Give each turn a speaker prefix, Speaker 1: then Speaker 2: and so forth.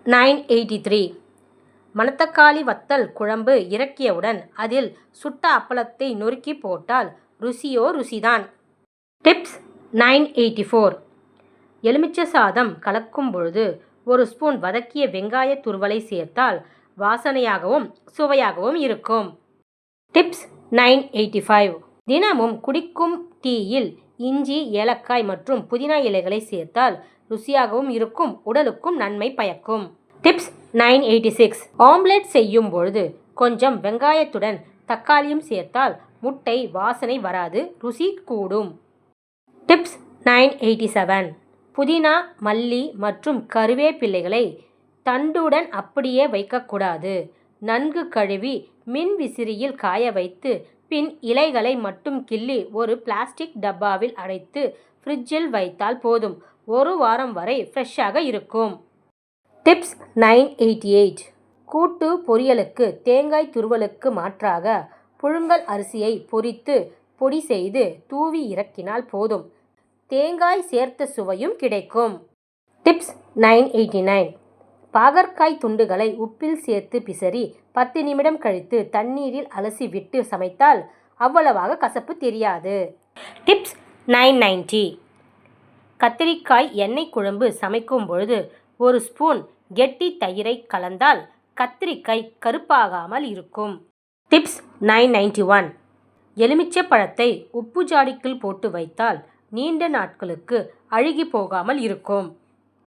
Speaker 1: 983. மணத்தக்காளி வத்தல் குழம்பு இறக்கியவுடன் அதில் சுட்ட அப்பளத்தை நொறுக்கி போட்டால் ருசியோ ருசிதான். டிப்ஸ் 984. எலுமிச்சை சாதம் கலக்கும் பொழுது ஒரு ஸ்பூன் வதக்கிய வெங்காய துருவலை சேர்த்தால் வாசனையாகவும் சுவையாகவும் இருக்கும். டிப்ஸ் 985. தினமும் குடிக்கும் டீயில் இஞ்சி, ஏலக்காய் மற்றும் புதினா இலைகளை சேர்த்தால் ருசியாகவும் இருக்கும், உடலுக்கும் நன்மை பயக்கும். டிப்ஸ் 986. ஆம்லெட் செய்யும் பொழுது கொஞ்சம் வெங்காயத்துடன் தக்காளியும் சேர்த்தால் முட்டை வாசனை வராது, ருசி கூடும். டிப்ஸ் 987. புதினா, மல்லி மற்றும் கருவேப்பிலைகளை தண்டுடன் அப்படியே வைக்கக்கூடாது. நன்கு கழுவி மின் விசிறியில் காய வைத்து பின் இலைகளை மட்டும் கிள்ளி ஒரு பிளாஸ்டிக் டப்பாவில் அடைத்து ஃப்ரிட்ஜில் வைத்தால் போதும், ஒரு வாரம் வரை ஃப்ரெஷ்ஷாக இருக்கும். டிப்ஸ் 988. கூட்டு பொரியலுக்கு தேங்காய் துருவலுக்கு மாற்றாக புழுங்கல் அரிசியை பொரித்து பொடி செய்து தூவி இறக்கினால் போதும், தேங்காய் சேர்த்த சுவையும் கிடைக்கும். டிப்ஸ் 989. பாகற்காய் துண்டுகளை உப்பில் சேர்த்து பிசறி 10 நிமிடம் கழித்து தண்ணீரில் அலசி விட்டு சமைத்தால் அவ்வளவாக கசப்பு தெரியாது. டிப்ஸ் 990. கத்திரிக்காய் எண்ணெய் குழம்பு சமைக்கும் பொழுது ஒரு ஸ்பூன் கெட்டி தயிரை கலந்தால் கத்திரிக்காய் கருப்பாகாமல் இருக்கும். டிப்ஸ் 991. எலுமிச்சை பழத்தை உப்பு ஜாடிக்குள் போட்டு வைத்தால் நீண்ட நாட்களுக்கு அழுகி போகாமல் இருக்கும்.